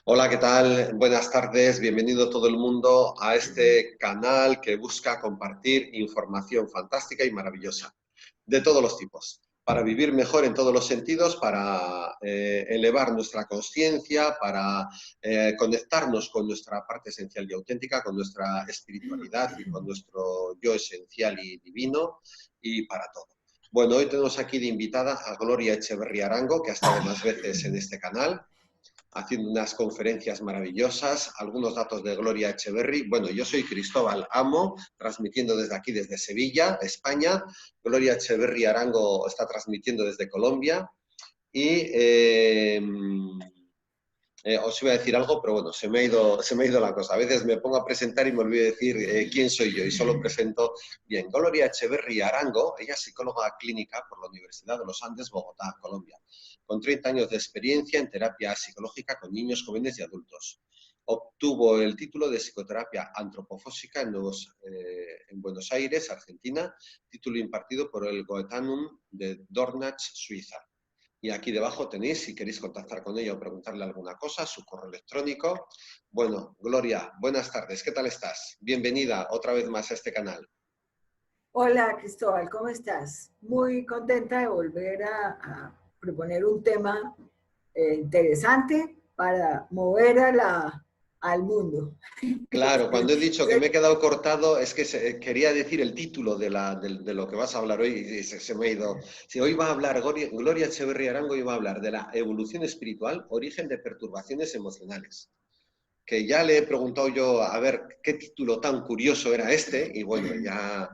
Hola, ¿qué tal? Buenas tardes, bienvenido todo el mundo a este canal que busca compartir información fantástica y maravillosa, de todos los tipos, para vivir mejor en todos los sentidos, para elevar nuestra conciencia, para conectarnos con nuestra parte esencial y auténtica, con nuestra espiritualidad y con nuestro yo esencial y divino, y para todo. Bueno, hoy tenemos aquí de invitada a Gloria Echeverry Arango, que ha estado más veces en este canal, haciendo unas conferencias maravillosas, algunos datos de Gloria Echeverry. Bueno, yo soy Cristóbal Amo, transmitiendo desde aquí, desde Sevilla, España. Gloria Echeverry Arango está transmitiendo desde Colombia. Y os iba a decir algo, pero bueno, se me ha ido la cosa. A veces me pongo a presentar y me olvido decir quién soy yo y solo presento bien. Gloria Echeverry Arango, ella es psicóloga clínica por la Universidad de los Andes, Bogotá, Colombia, con 30 años de experiencia en terapia psicológica con niños, jóvenes y adultos. Obtuvo el título de psicoterapia antropofósica en Buenos Aires, Argentina, título impartido por el Goethanum de Dornach, Suiza. Y aquí debajo tenéis, si queréis contactar con ella o preguntarle alguna cosa, su correo electrónico. Bueno, Gloria, buenas tardes, ¿qué tal estás? Bienvenida otra vez más a este canal. Hola Cristóbal, ¿cómo estás? Muy contenta de volver a proponer un tema interesante para mover al mundo. Claro, cuando he dicho que me he quedado cortado es que quería decir el título de lo que vas a hablar hoy y se me ha ido. Si hoy va a hablar Gloria Echeverry Arango y va a hablar de la evolución espiritual, origen de perturbaciones emocionales. Que ya le he preguntado yo a ver qué título tan curioso era este, y bueno, ya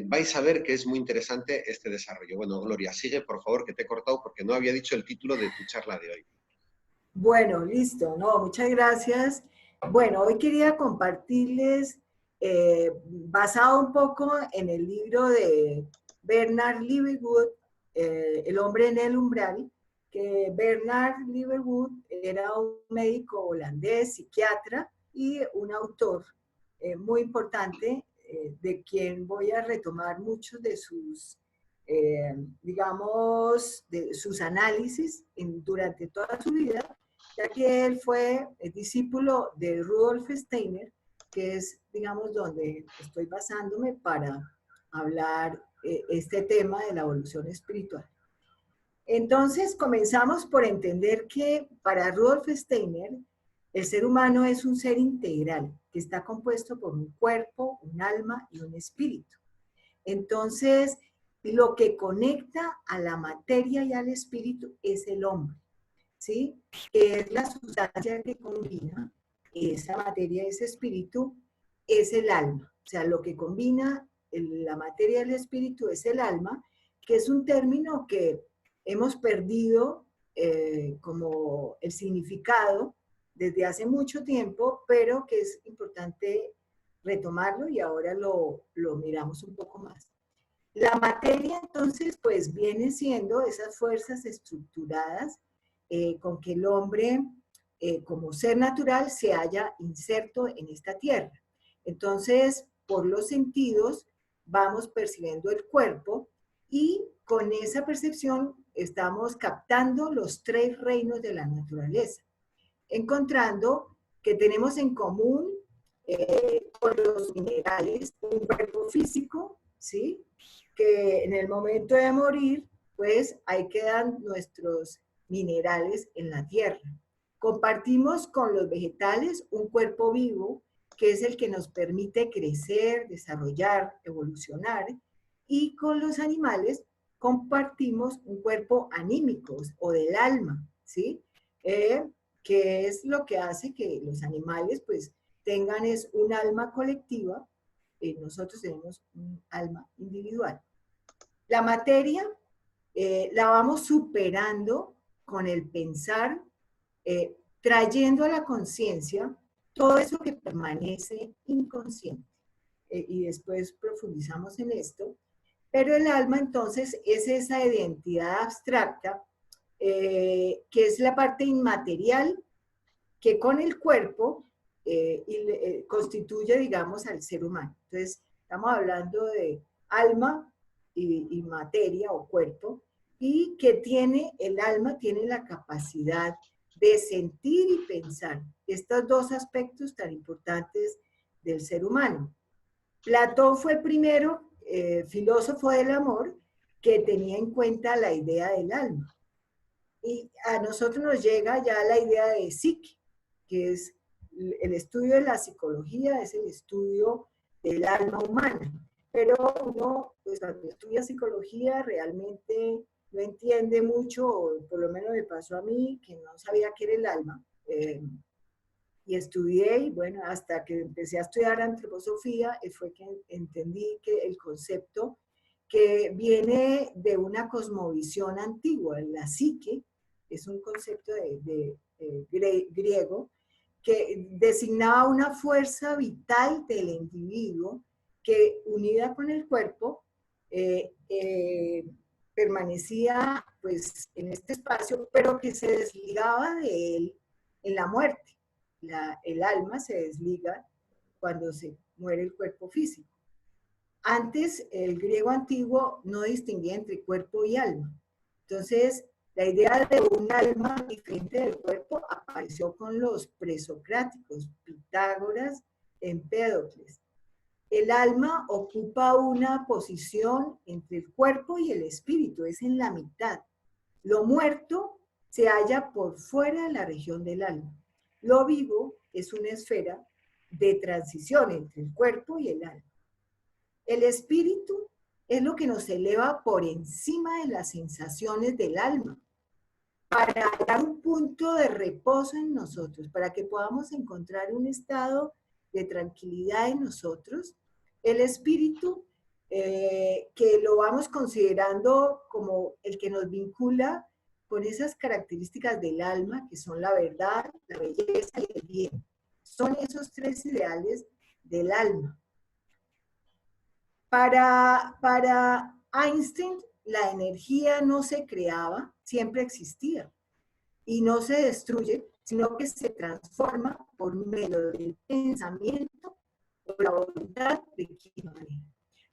vais a ver que es muy interesante este desarrollo. Bueno, Gloria, sigue por favor, que te he cortado porque no había dicho el título de tu charla de hoy. Bueno, listo, no, muchas gracias. Bueno, hoy quería compartirles, basado un poco en el libro de Bernard Liverwood, El hombre en el umbral, que Bernard Liverwood era un médico holandés, psiquiatra y un autor muy importante, de quien voy a retomar muchos de sus, digamos, de sus análisis durante toda su vida, ya que él fue el discípulo de Rudolf Steiner, que es, digamos, donde estoy basándome para hablar este tema de la evolución espiritual. Entonces, comenzamos por entender que para Rudolf Steiner, el ser humano es un ser integral, que está compuesto por un cuerpo, un alma y un espíritu. Entonces, lo que conecta a la materia y al espíritu es el hombre, ¿sí? Que es la sustancia que combina esa materia y ese espíritu, es el alma. O sea, lo que combina la materia y el espíritu es el alma, que es un término que hemos perdido como el significado desde hace mucho tiempo, pero que es importante retomarlo y ahora lo miramos un poco más. La materia entonces pues viene siendo esas fuerzas estructuradas con que el hombre como ser natural se haya inserto en esta tierra. Entonces, por los sentidos vamos percibiendo el cuerpo y con esa percepción estamos captando los tres reinos de la naturaleza, encontrando que tenemos en común con los minerales un cuerpo físico, ¿sí? Que en el momento de morir, pues ahí quedan nuestros minerales en la tierra. Compartimos con los vegetales un cuerpo vivo, que es el que nos permite crecer, desarrollar, evolucionar, y con los animales compartimos un cuerpo anímico o del alma, ¿sí? Que es lo que hace que los animales pues tengan es un alma colectiva, nosotros tenemos un alma individual. La materia la vamos superando con el pensar, trayendo a la conciencia todo eso que permanece inconsciente. Y después profundizamos en esto. Pero el alma entonces es esa identidad abstracta que es la parte inmaterial que con el cuerpo constituye, digamos, al ser humano. Entonces, estamos hablando de alma y materia o cuerpo, y que tiene, el alma tiene la capacidad de sentir y pensar. Estos dos aspectos tan importantes del ser humano. Platón fue el primero filósofo del amor que tenía en cuenta la idea del alma. Y a nosotros nos llega ya la idea de psique, que es el estudio de la psicología, es el estudio del alma humana. Pero uno, pues cuando estudia psicología, realmente no entiende mucho, o por lo menos me pasó a mí, que no sabía qué era el alma. Y estudié, y bueno, hasta que empecé a estudiar antroposofía, fue que entendí que el concepto que viene de una cosmovisión antigua, la psique, es un concepto griego, que designaba una fuerza vital del individuo que, unida con el cuerpo, permanecía pues en este espacio, pero que se desligaba de él en la muerte. El alma se desliga cuando se muere el cuerpo físico. Antes, el griego antiguo no distinguía entre cuerpo y alma. Entonces, la idea de un alma diferente del cuerpo apareció con los presocráticos, Pitágoras, Empédocles. El alma ocupa una posición entre el cuerpo y el espíritu, es en la mitad. Lo muerto se halla por fuera de la región del alma. Lo vivo es una esfera de transición entre el cuerpo y el alma. El espíritu es lo que nos eleva por encima de las sensaciones del alma, para dar un punto de reposo en nosotros, para que podamos encontrar un estado de tranquilidad en nosotros. El espíritu, que lo vamos considerando como el que nos vincula con esas características del alma, que son la verdad, la belleza y el bien. Son esos tres ideales del alma. Para Einstein, la energía no se creaba, siempre existía. Y no se destruye, sino que se transforma por medio del pensamiento o la voluntad de quien manera.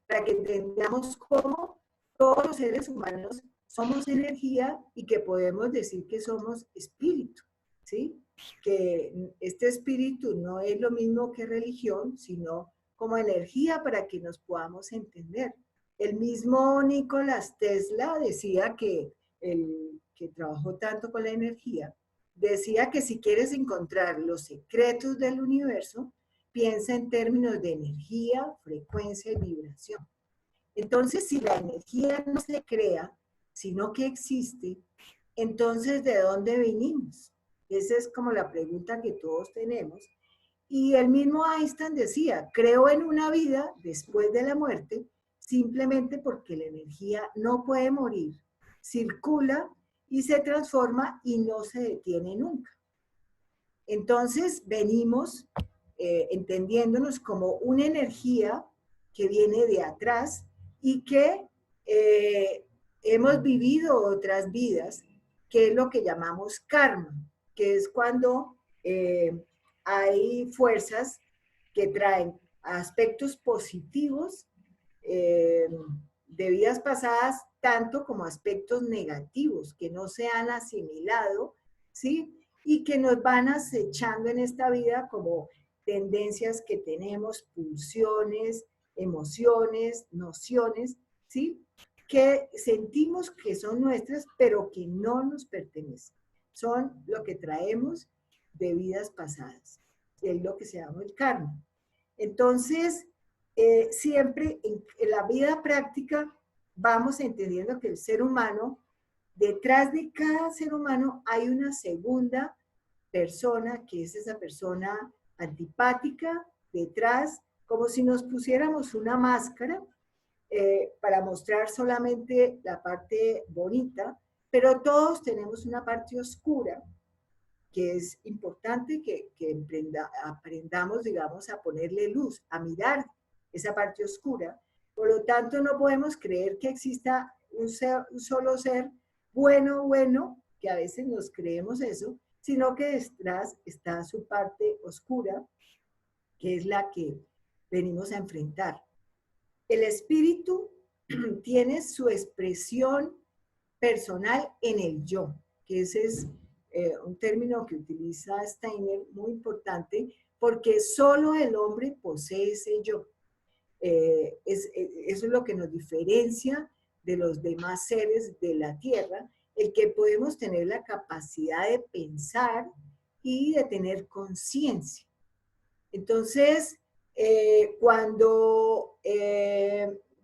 Para que entendamos cómo todos los seres humanos somos energía y que podemos decir que somos espíritu, ¿sí? Que este espíritu no es lo mismo que religión, sino como energía para que nos podamos entender. El mismo Nicolás Tesla decía que trabajó tanto con la energía, decía que si quieres encontrar los secretos del universo, piensa en términos de energía, frecuencia y vibración. Entonces, si la energía no se crea, sino que existe, entonces, ¿de dónde venimos? Esa es como la pregunta que todos tenemos. Y el mismo Einstein decía, creo en una vida después de la muerte, simplemente porque la energía no puede morir, circula y se transforma y no se detiene nunca. Entonces venimos entendiéndonos como una energía que viene de atrás y que hemos vivido otras vidas, que es lo que llamamos karma, que es cuando hay fuerzas que traen aspectos positivos de vidas pasadas, tanto como aspectos negativos que no se han asimilado, ¿sí? Y que nos van acechando en esta vida como tendencias que tenemos, pulsiones, emociones, nociones, ¿sí? Que sentimos que son nuestras, pero que no nos pertenecen. Son lo que traemos de vidas pasadas. Es lo que se llama el karma. Entonces, siempre en la vida práctica vamos entendiendo que el ser humano, detrás de cada ser humano hay una segunda persona, que es esa persona antipática, detrás, como si nos pusiéramos una máscara para mostrar solamente la parte bonita, pero todos tenemos una parte oscura, que es importante que aprendamos, digamos, a ponerle luz, a mirar esa parte oscura. Por lo tanto, no podemos creer que exista un solo ser bueno, que a veces nos creemos eso, sino que detrás está su parte oscura, que es la que venimos a enfrentar. El espíritu tiene su expresión personal en el yo, que ese es un término que utiliza Steiner muy importante, porque solo el hombre posee ese yo. Eso es lo que nos diferencia de los demás seres de la Tierra, el que podemos tener la capacidad de pensar y de tener conciencia. Entonces, cuando,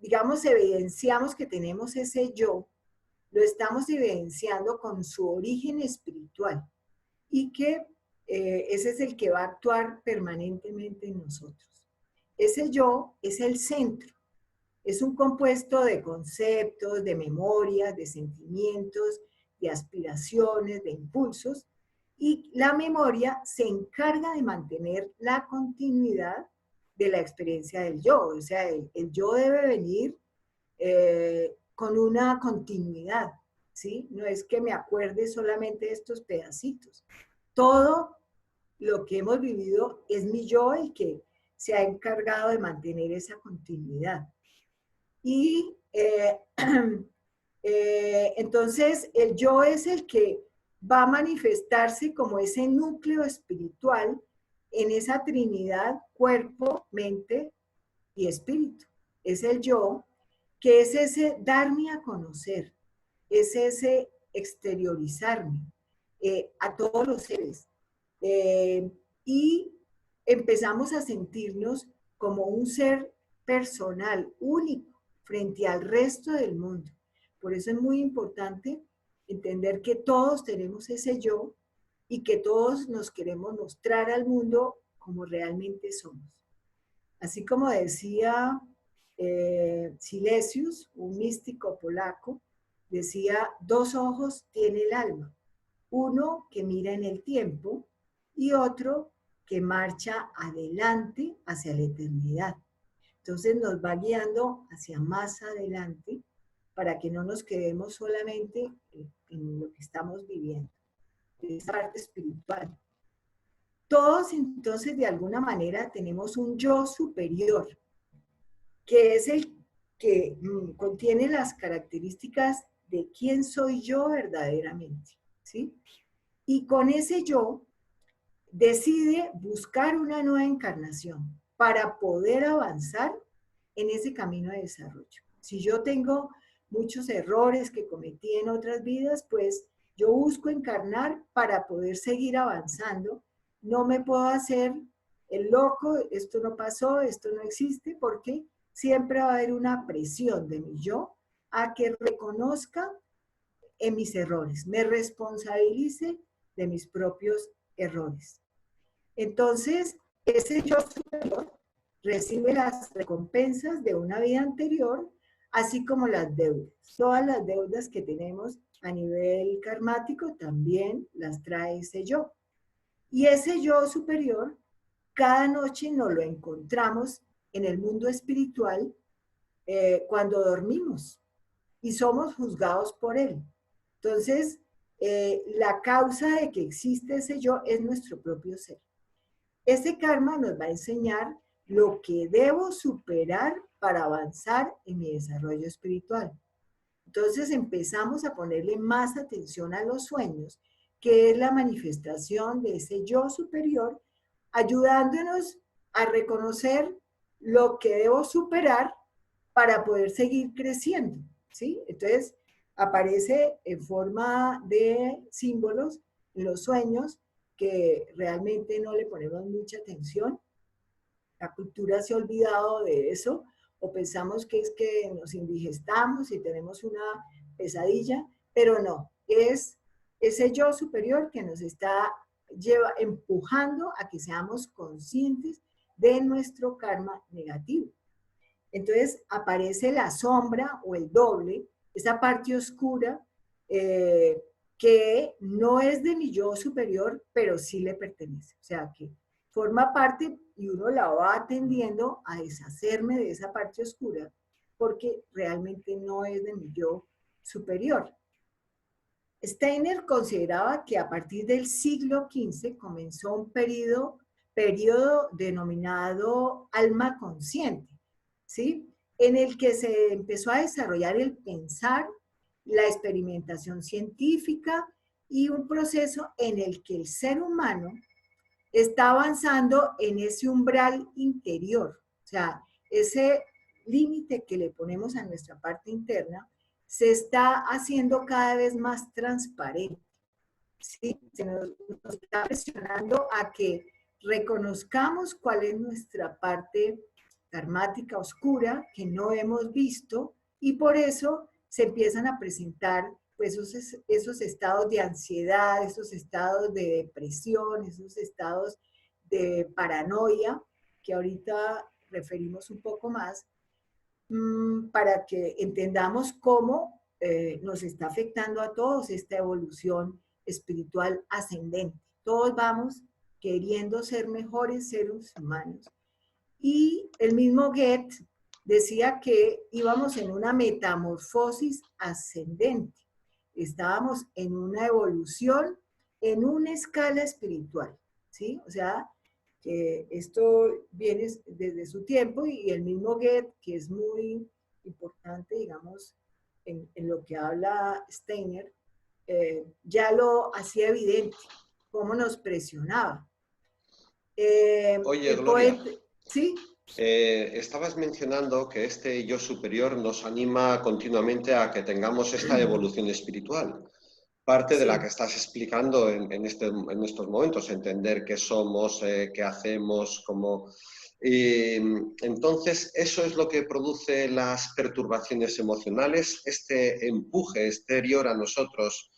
digamos, evidenciamos que tenemos ese yo, lo estamos evidenciando con su origen espiritual y que ese es el que va a actuar permanentemente en nosotros. Ese yo es el centro, es un compuesto de conceptos, de memorias, de sentimientos, de aspiraciones, de impulsos, y la memoria se encarga de mantener la continuidad de la experiencia del yo. O sea, el yo debe venir con una continuidad, ¿sí? No es que me acuerde solamente de estos pedacitos. Todo lo que hemos vivido es mi yo el que se ha encargado de mantener esa continuidad. Y entonces el yo es el que va a manifestarse como ese núcleo espiritual en esa trinidad cuerpo, mente y espíritu. Es el yo, que es ese darme a conocer, es ese exteriorizarme a todos los seres. Y empezamos a sentirnos como un ser personal, único, frente al resto del mundo. Por eso es muy importante entender que todos tenemos ese yo y que todos nos queremos mostrar al mundo como realmente somos. Así como decía Silesius, un místico polaco, decía, dos ojos tiene el alma, uno que mira en el tiempo y otro que marcha adelante hacia la eternidad. Entonces nos va guiando hacia más adelante para que no nos quedemos solamente en lo que estamos viviendo, en esa parte espiritual. Todos entonces de alguna manera tenemos un yo superior, que es el que contiene las características de quién soy yo verdaderamente, ¿sí? Y con ese yo decide buscar una nueva encarnación para poder avanzar en ese camino de desarrollo. Si yo tengo muchos errores que cometí en otras vidas, pues yo busco encarnar para poder seguir avanzando. No me puedo hacer el loco, esto no pasó, esto no existe, porque siempre va a haber una presión de mi yo a que reconozca en mis errores, me responsabilice de mis propios errores. Entonces, ese yo superior recibe las recompensas de una vida anterior, así como las deudas. Todas las deudas que tenemos a nivel karmático también las trae ese yo. Y ese yo superior, cada noche nos lo encontramos en el mundo espiritual cuando dormimos y somos juzgados por él. Entonces, la causa de que existe ese yo es nuestro propio ser. Ese karma nos va a enseñar lo que debo superar para avanzar en mi desarrollo espiritual. Entonces empezamos a ponerle más atención a los sueños, que es la manifestación de ese yo superior, ayudándonos a reconocer lo que debo superar para poder seguir creciendo, ¿sí? Entonces aparece en forma de símbolos en los sueños que realmente no le ponemos mucha atención. La cultura se ha olvidado de eso, o pensamos que es que nos indigestamos y tenemos una pesadilla, pero no, es ese yo superior que nos está empujando a que seamos conscientes de nuestro karma negativo. Entonces aparece la sombra o el doble, esa parte oscura que no es de mi yo superior, pero sí le pertenece. O sea, que forma parte y uno la va atendiendo a deshacerme de esa parte oscura porque realmente no es de mi yo superior. Steiner consideraba que a partir del siglo XV comenzó un periodo denominado alma consciente, ¿sí? En el que se empezó a desarrollar el pensar, la experimentación científica y un proceso en el que el ser humano está avanzando en ese umbral interior, o sea, ese límite que le ponemos a nuestra parte interna se está haciendo cada vez más transparente. ¿Sí? Nos está presionando a que reconozcamos cuál es nuestra parte karmática oscura que no hemos visto y por eso se empiezan a presentar pues, esos estados de ansiedad, esos estados de depresión, esos estados de paranoia que ahorita referimos un poco más, para que entendamos cómo nos está afectando a todos esta evolución espiritual ascendente. Todos vamos queriendo ser mejores seres humanos. Y el mismo Goethe decía que íbamos en una metamorfosis ascendente. Estábamos en una evolución en una escala espiritual, ¿sí? O sea, que esto viene desde su tiempo y el mismo Goethe, que es muy importante, digamos, en lo que habla Steiner, ya lo hacía evidente, cómo nos presionaba. Oye, El Gloria, poeta, ¿sí? estabas mencionando que este yo superior nos anima continuamente a que tengamos esta evolución espiritual. Parte de la que Sí, estás explicando en estos momentos, entender qué somos, qué hacemos, cómo... entonces, eso es lo que produce las perturbaciones emocionales, este empuje exterior a nosotros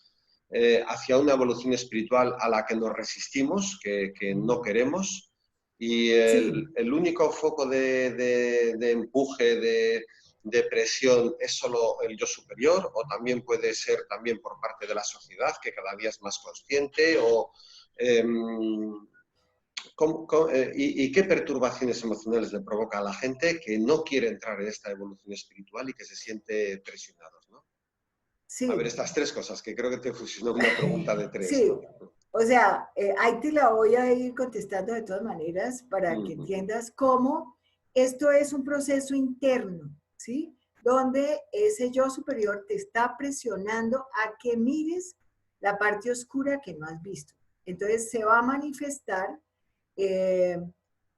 hacia una evolución espiritual a la que nos resistimos, que no queremos. Y sí. el único foco de empuje, de presión, es solo el yo superior, o también puede ser también por parte de la sociedad, que cada día es más consciente, o eh, y qué perturbaciones emocionales le provoca a la gente que no quiere entrar en esta evolución espiritual y que se siente presionados, ¿no? A ver, Sí, estas tres cosas, que creo que te fusionó una pregunta de tres, sí. ¿no? O sea, ahí te la voy a ir contestando de todas maneras para que Mm, entiendas cómo esto es un proceso interno, ¿sí? Donde ese yo superior te está presionando a que mires la parte oscura que no has visto. Entonces se va a manifestar eh,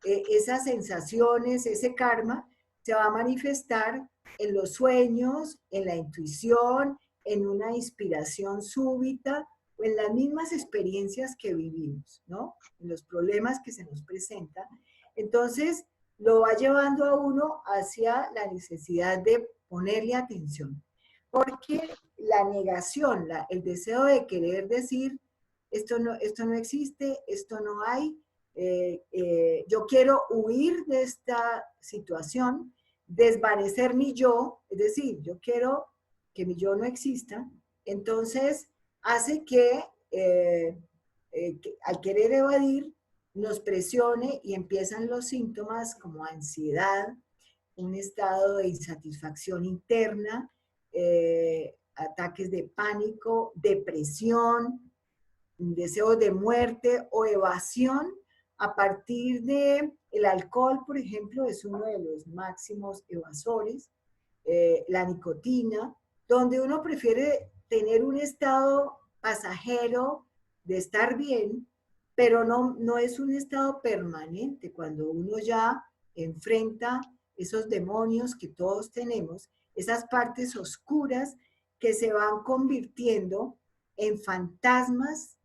esas sensaciones, ese karma, se va a manifestar en los sueños, en la intuición, en una inspiración súbita o en las mismas experiencias que vivimos, ¿no? En los problemas que se nos presentan. Entonces, lo va llevando a uno hacia la necesidad de ponerle atención. Porque la negación, el deseo de querer decir, esto no existe, esto no hay, yo quiero huir de esta situación, desvanecer mi yo, es decir, yo quiero que mi yo no exista, entonces hace que al querer evadir nos presione y empiezan los síntomas como ansiedad, un estado de insatisfacción interna, ataques de pánico, depresión, deseos de muerte o evasión a partir de el alcohol, por ejemplo, es uno de los máximos evasores, la nicotina, donde uno prefiere tener un estado pasajero de estar bien, pero no es un estado permanente. Cuando uno ya enfrenta esos demonios que todos tenemos, esas partes oscuras que se van convirtiendo en fantasmas,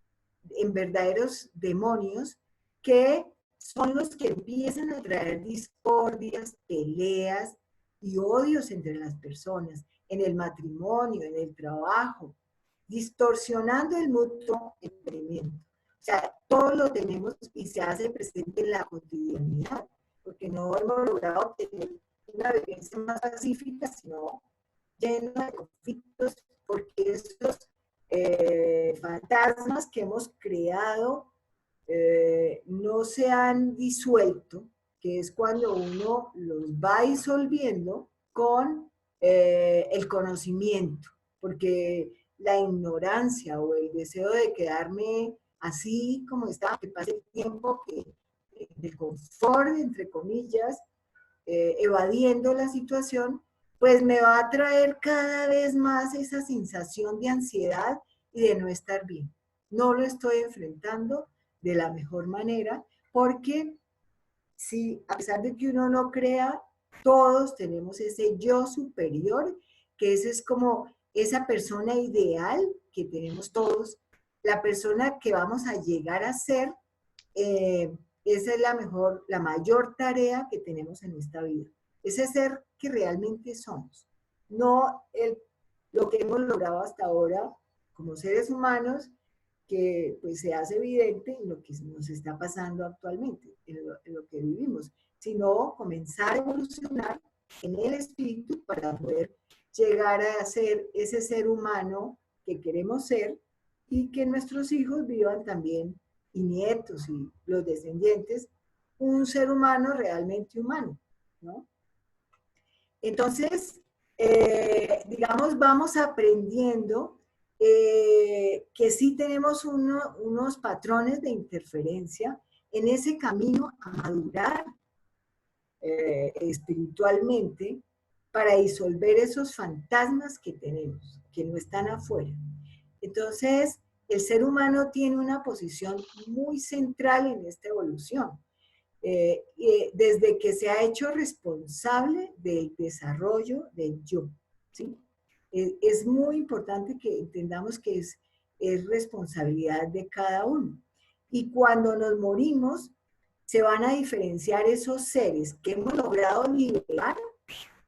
en verdaderos demonios, que son los que empiezan a traer discordias, peleas y odios entre las personas, en el matrimonio, en el trabajo, distorsionando el mutuo entendimiento. O sea, todo lo tenemos y se hace presente en la cotidianidad, porque no hemos logrado tener una vivencia más pacífica, sino llena de conflictos, porque estos fantasmas que hemos creado no se han disuelto, que es cuando uno los va disolviendo con el conocimiento, porque la ignorancia o el deseo de quedarme así como está, que pase el tiempo de confort, entre comillas, evadiendo la situación, pues me va a traer cada vez más esa sensación de ansiedad y de no estar bien. no lo estoy enfrentando de la mejor manera, porque si a pesar de que uno no crea, todos tenemos ese yo superior, que ese es como esa persona ideal que tenemos todos, la persona que vamos a llegar a ser. Esa es la mayor tarea que tenemos en esta vida. Ese ser que realmente somos. No lo que hemos logrado hasta ahora como seres humanos, que pues se hace evidente en lo que nos está pasando actualmente, en lo que vivimos, sino comenzar a evolucionar en el espíritu para poder llegar a ser ese ser humano que queremos ser y que nuestros hijos vivan también, y nietos y los descendientes, un ser humano realmente humano, ¿no? Entonces, digamos, vamos aprendiendo que sí tenemos unos patrones de interferencia en ese camino a madurar espiritualmente para disolver esos fantasmas que tenemos, que no están afuera. Entonces, el ser humano tiene una posición muy central en esta evolución. Desde que se ha hecho responsable del desarrollo del yo, ¿sí? Es muy importante que entendamos que es responsabilidad de cada uno. Y cuando nos morimos, se van a diferenciar esos seres que hemos logrado liberar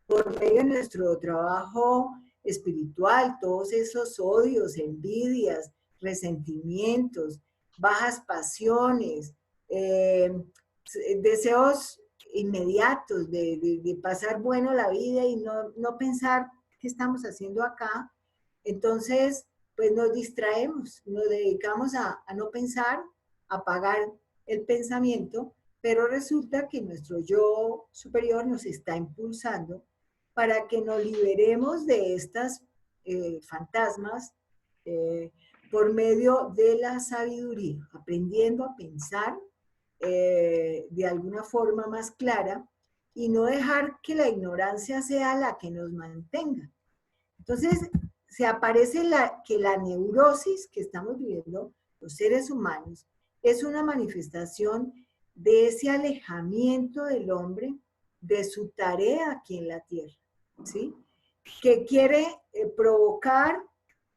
por medio de nuestro trabajo espiritual, todos esos odios, envidias, resentimientos, bajas pasiones, deseos inmediatos de pasar bueno la vida y no pensar qué estamos haciendo acá. Entonces, pues nos distraemos, nos dedicamos a no pensar, a apagar el pensamiento, pero resulta que nuestro yo superior nos está impulsando para que nos liberemos de estas fantasmas por medio de la sabiduría, aprendiendo a pensar de alguna forma más clara y no dejar que la ignorancia sea la que nos mantenga. Entonces, se aparece que la neurosis que estamos viviendo los seres humanos es una manifestación de ese alejamiento del hombre de su tarea aquí en la tierra, ¿sí? Que quiere provocar,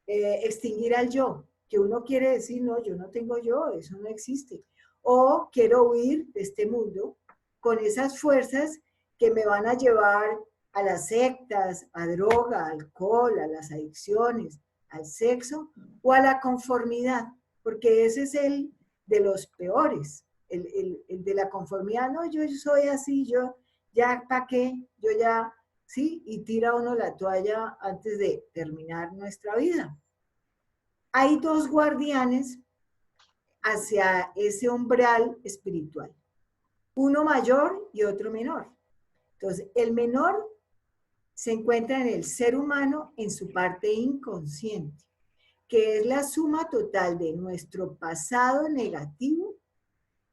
extinguir al yo, que uno quiere decir, no, yo no tengo yo, eso no existe. O quiero huir de este mundo con esas fuerzas que me van a llevar a las sectas, a droga, alcohol, a las adicciones, al sexo o a la conformidad, porque ese es el de los peores, el de la conformidad. No, yo soy así, yo ya para qué, yo ya, sí, y tira uno la toalla antes de terminar nuestra vida. Hay dos guardianes hacia ese umbral espiritual, uno mayor y otro menor. Entonces, el menor se encuentra en el ser humano en su parte inconsciente, que es la suma total de nuestro pasado negativo,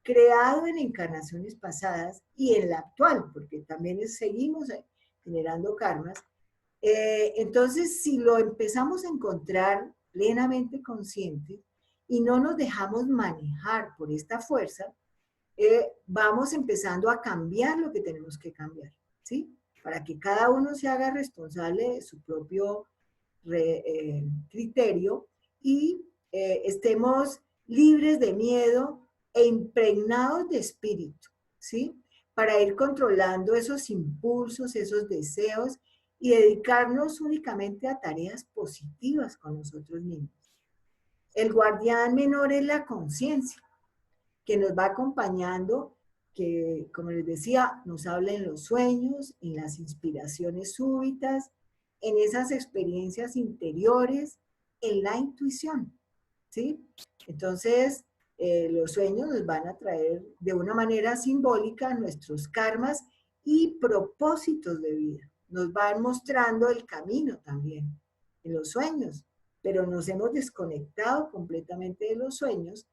creado en encarnaciones pasadas y en la actual, porque también seguimos generando karmas. Entonces, si lo empezamos a encontrar plenamente consciente y no nos dejamos manejar por esta fuerza, vamos empezando a cambiar lo que tenemos que cambiar, ¿sí? Para que cada uno se haga responsable de su propio criterio y estemos libres de miedo e impregnados de espíritu, ¿sí? Para ir controlando esos impulsos, esos deseos y dedicarnos únicamente a tareas positivas con nosotros mismos. El guardián menor es la conciencia, que nos va acompañando, que, como les decía, nos habla en los sueños, en las inspiraciones súbitas, en esas experiencias interiores, en la intuición, ¿sí? Entonces, los sueños nos van a traer de una manera simbólica nuestros karmas y propósitos de vida. Nos van mostrando el camino también en los sueños, pero nos hemos desconectado completamente de los sueños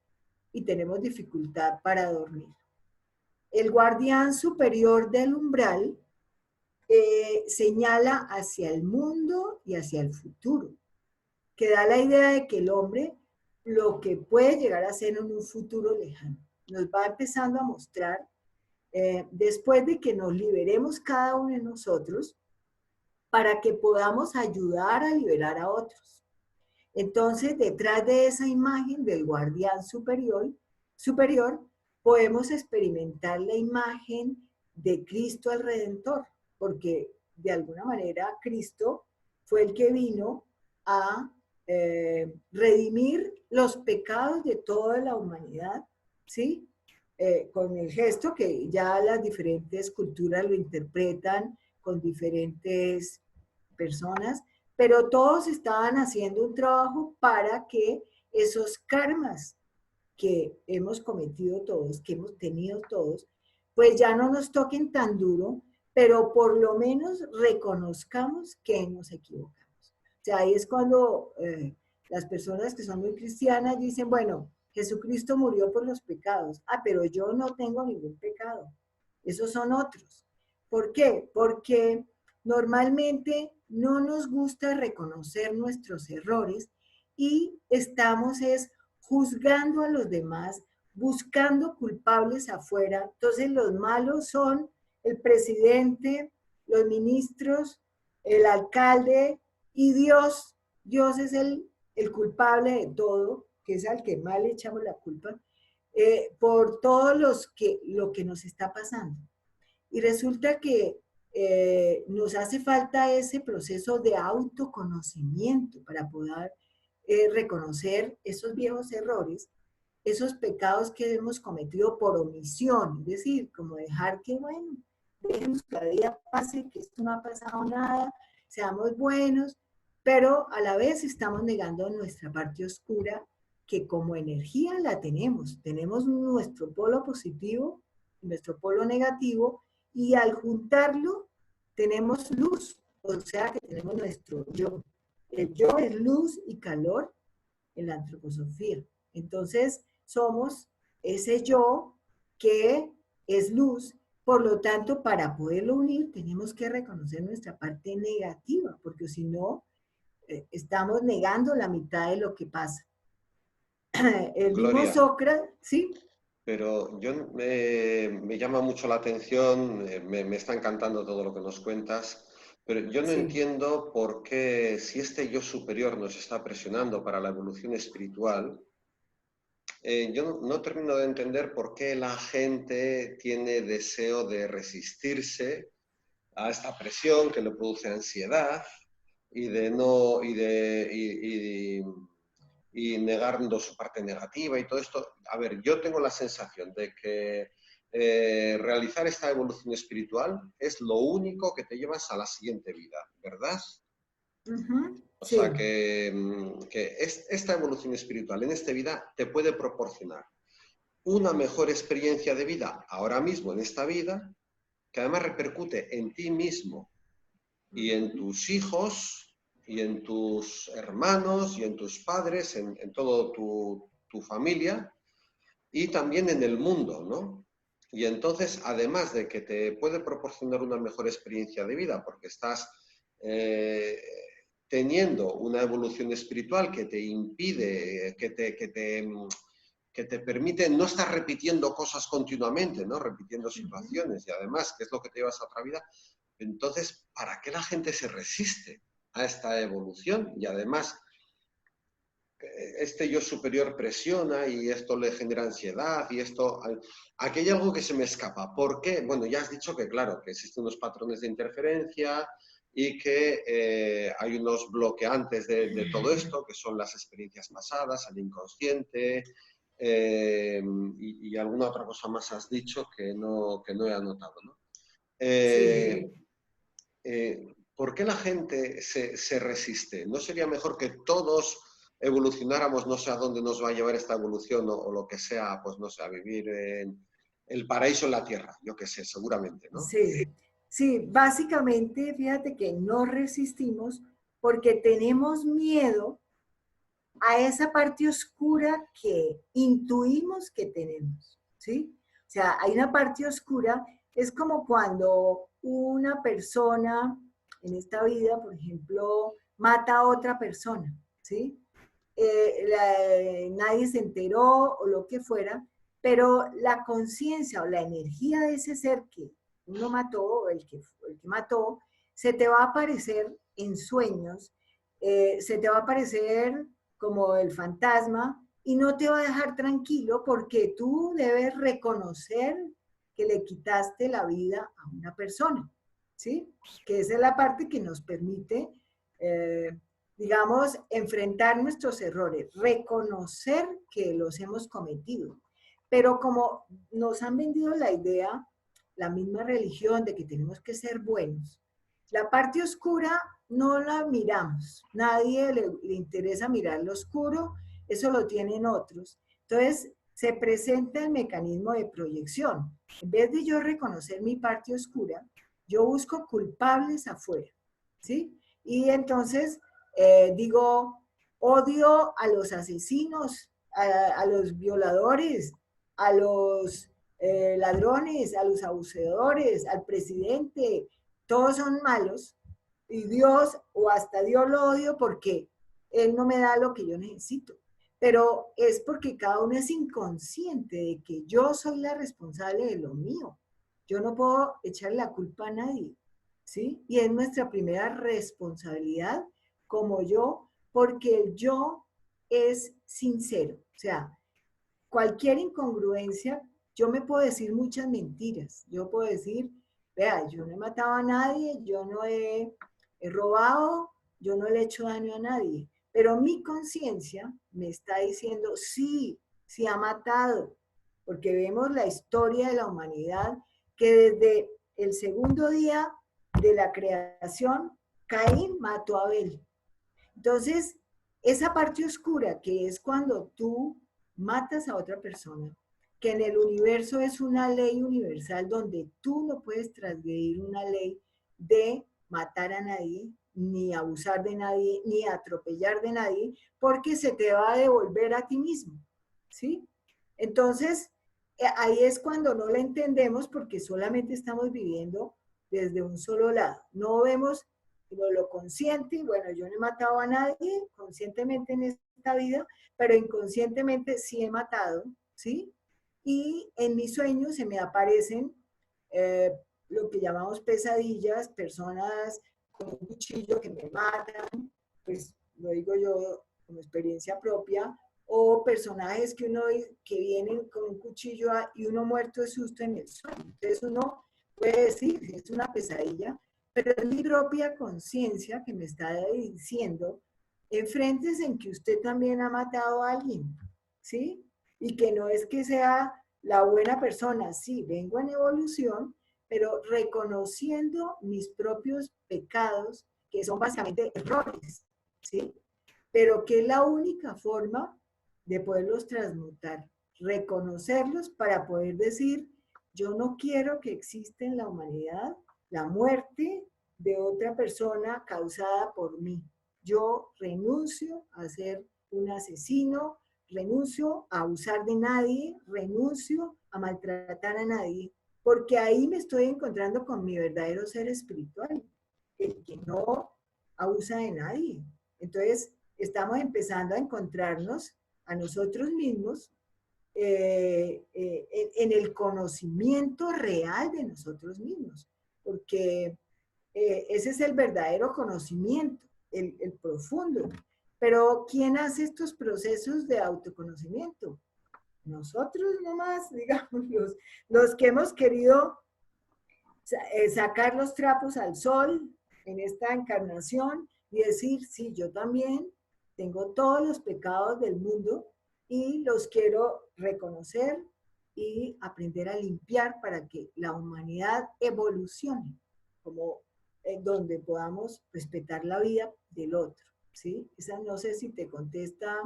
y tenemos dificultad para dormir. El guardián superior del umbral señala hacia el mundo y hacia el futuro, que da la idea de que el hombre lo que puede llegar a ser en un futuro lejano. Nos va empezando a mostrar, después de que nos liberemos cada uno de nosotros, para que podamos ayudar a liberar a otros. Entonces, detrás de esa imagen del guardián superior, podemos experimentar la imagen de Cristo el Redentor, porque de alguna manera Cristo fue el que vino a redimir los pecados de toda la humanidad, ¿sí? Con el gesto que ya las diferentes culturas lo interpretan con diferentes personas, pero todos estaban haciendo un trabajo para que esos karmas que hemos cometido todos, que hemos tenido todos, pues ya no nos toquen tan duro, pero por lo menos reconozcamos que nos equivocamos. O sea, ahí es cuando las personas que son muy cristianas dicen, bueno, Jesucristo murió por los pecados. Ah, pero yo no tengo ningún pecado. Esos son otros. ¿Por qué? Porque normalmente no nos gusta reconocer nuestros errores y estamos juzgando a los demás, buscando culpables afuera. Entonces los malos son el presidente, los ministros, el alcalde y Dios. Dios es el culpable de todo, que es al que más le echamos la culpa, por todo lo que nos está pasando. Y resulta que nos hace falta ese proceso de autoconocimiento para poder reconocer esos viejos errores, esos pecados que hemos cometido por omisión, es decir, como dejar que, bueno, dejemos que cada día pase, que esto no ha pasado nada, seamos buenos, pero a la vez estamos negando nuestra parte oscura, que como energía la tenemos nuestro polo positivo, nuestro polo negativo, y al juntarlo tenemos luz, o sea que tenemos nuestro yo. El yo es luz y calor en la antroposofía. Entonces, somos ese yo que es luz. Por lo tanto, para poderlo unir, tenemos que reconocer nuestra parte negativa, porque si no, estamos negando la mitad de lo que pasa. El mismo Gloria, Sócrates, ¿sí? pero me llama mucho la atención, me está encantando todo lo que nos cuentas, pero yo no Sí. entiendo por qué si este yo superior nos está presionando para la evolución espiritual, yo no termino de entender por qué la gente tiene deseo de resistirse a esta presión que le produce ansiedad y de no y negando su parte negativa y todo esto. A ver, yo tengo la sensación de que realizar esta evolución espiritual es lo único que te llevas a la siguiente vida, ¿verdad? Uh-huh. O sea Sí. que esta evolución espiritual en esta vida te puede proporcionar una mejor experiencia de vida ahora mismo en esta vida, que además repercute en ti mismo y en tus hijos y en tus hermanos y en tus padres, en toda tu familia y también en el mundo, ¿no? Y entonces, además de que te puede proporcionar una mejor experiencia de vida, porque estás teniendo una evolución espiritual que te impide, que te permite no estar repitiendo cosas continuamente, ¿no? Repitiendo Uh-huh. situaciones y además, que es lo que te llevas a otra vida. Entonces, ¿para qué la gente se resiste a esta evolución? Y además, este yo superior presiona y esto le genera ansiedad y esto... Aquí hay algo que se me escapa. ¿Por qué? Bueno, ya has dicho que, claro, que existen unos patrones de interferencia y que hay unos bloqueantes de todo esto, que son las experiencias pasadas, el inconsciente, y alguna otra cosa más has dicho que no he anotado, ¿no? Sí. Eh, ¿Por qué la gente se resiste? ¿No sería mejor que todos evolucionáramos, no sé a dónde nos va a llevar esta evolución o lo que sea, pues no sé, a vivir en el paraíso en la tierra, yo qué sé, seguramente, ¿no? Sí, sí, básicamente, fíjate que no resistimos porque tenemos miedo a esa parte oscura que intuimos que tenemos, ¿sí? O sea, hay una parte oscura, es como cuando una persona en esta vida, por ejemplo, mata a otra persona, ¿sí? nadie se enteró o lo que fuera, pero la conciencia o la energía de ese ser que uno mató, o el que mató, se te va a aparecer en sueños, se te va a aparecer como el fantasma y no te va a dejar tranquilo porque tú debes reconocer que le quitaste la vida a una persona, ¿sí? Que esa es la parte que nos permite, digamos, enfrentar nuestros errores, reconocer que los hemos cometido. Pero como nos han vendido la idea, la misma religión, de que tenemos que ser buenos, la parte oscura no la miramos. Nadie le interesa mirar lo oscuro, eso lo tienen otros. Entonces, se presenta el mecanismo de proyección. En vez de yo reconocer mi parte oscura, yo busco culpables afuera, ¿sí? Y entonces digo, odio a los asesinos, a los violadores, a los ladrones, a los abusadores, al presidente, todos son malos, y Dios, o hasta Dios lo odio porque Él no me da lo que yo necesito. Pero es porque cada uno es inconsciente de que yo soy la responsable de lo mío. Yo no puedo echar la culpa a nadie, ¿sí? Y es nuestra primera responsabilidad como yo, porque el yo es sincero. O sea, cualquier incongruencia, yo me puedo decir muchas mentiras. Yo puedo decir, vea, yo no he matado a nadie, yo no he robado, yo no le he hecho daño a nadie. Pero mi conciencia me está diciendo, sí, sí ha matado. Porque vemos la historia de la humanidad que desde el segundo día de la creación, Caín mató a Abel. Entonces, esa parte oscura que es cuando tú matas a otra persona, que en el universo es una ley universal donde tú no puedes transgredir una ley de matar a nadie, ni abusar de nadie, ni atropellar de nadie, porque se te va a devolver a ti mismo, ¿sí? Entonces, ahí es cuando no la entendemos porque solamente estamos viviendo desde un solo lado. No vemos lo consciente, bueno, yo no he matado a nadie conscientemente en esta vida, pero inconscientemente sí he matado, ¿sí? Y en mis sueños se me aparecen eh, lo que llamamos pesadillas, personas con un cuchillo que me matan, pues lo digo yo como experiencia propia, o personajes que vienen con un cuchillo y uno muerto de susto en el sueño. Entonces uno puede decir, es una pesadilla, pero es mi propia conciencia que me está diciendo, enfrentes en que usted también ha matado a alguien, ¿sí? Y que no es que sea la buena persona, sí, vengo en evolución, pero reconociendo mis propios pecados, que son básicamente errores, ¿sí? Pero que es la única forma de poderlos transmutar, reconocerlos para poder decir, yo no quiero que exista en la humanidad la muerte de otra persona causada por mí. Yo renuncio a ser un asesino, renuncio a abusar de nadie, renuncio a maltratar a nadie, porque ahí me estoy encontrando con mi verdadero ser espiritual, el que no abusa de nadie. Entonces, estamos empezando a encontrarnos a nosotros mismos en el conocimiento real de nosotros mismos, porque ese es el verdadero conocimiento, el profundo. Pero ¿quién hace estos procesos de autoconocimiento? Nosotros nomás, digamos, los que hemos querido sacar los trapos al sol en esta encarnación y decir, sí, yo también tengo todos los pecados del mundo y los quiero reconocer y aprender a limpiar para que la humanidad evolucione, como donde podamos respetar la vida del otro, ¿sí? Esa no sé si te contesta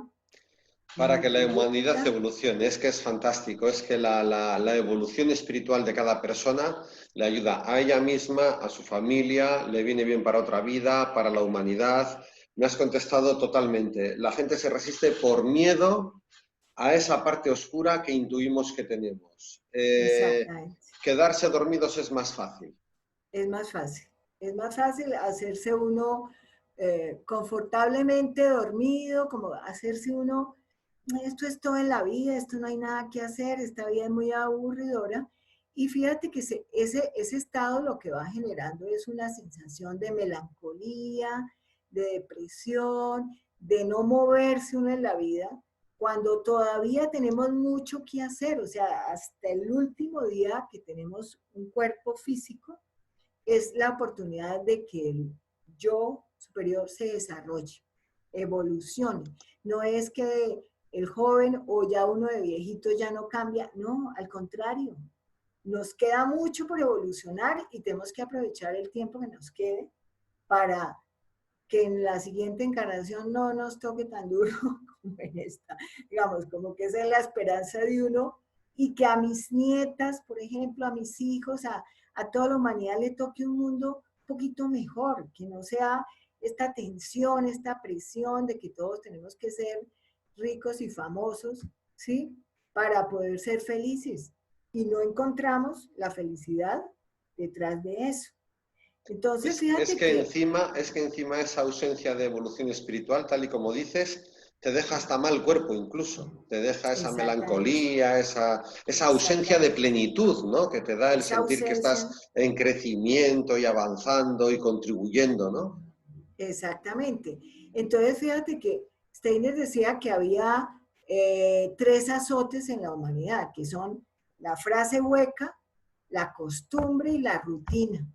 Para mi que la humanidad pregunta. evolucione. Es que es fantástico, es que la evolución espiritual de cada persona le ayuda a ella misma, a su familia, le viene bien para otra vida, para la humanidad. Me has contestado totalmente. La gente se resiste por miedo a esa parte oscura que intuimos que tenemos. Exactamente. Quedarse dormidos es más fácil. Es más fácil. Es más fácil hacerse uno confortablemente dormido, como hacerse uno, esto es todo en la vida, esto no hay nada que hacer, esta vida es muy aburridora. Y fíjate que ese estado lo que va generando es una sensación de melancolía, de depresión, de no moverse uno en la vida, cuando todavía tenemos mucho que hacer, o sea, hasta el último día que tenemos un cuerpo físico, es la oportunidad de que el yo superior se desarrolle, evolucione. No es que el joven o ya uno de viejito ya no cambia, no, al contrario. Nos queda mucho por evolucionar y tenemos que aprovechar el tiempo que nos quede para que en la siguiente encarnación no nos toque tan duro como en esta. Digamos, como que esa es la esperanza de uno y que a mis nietas, por ejemplo, a mis hijos, a toda la humanidad le toque un mundo un poquito mejor, que no sea esta tensión, esta presión de que todos tenemos que ser ricos y famosos, ¿sí? Para poder ser felices. Y no encontramos la felicidad detrás de eso. Entonces, fíjate que Es que encima esa ausencia de evolución espiritual, tal y como dices, te deja hasta mal cuerpo incluso, te deja esa exactamente, melancolía, esa ausencia de exactamente. plenitud, ¿no? Que te da el Esa sentir que ausencia, estás en crecimiento y avanzando y contribuyendo, ¿no? exactamente. Entonces, fíjate que Steiner decía que había tres azotes en la humanidad, que son la frase hueca, la costumbre y la rutina,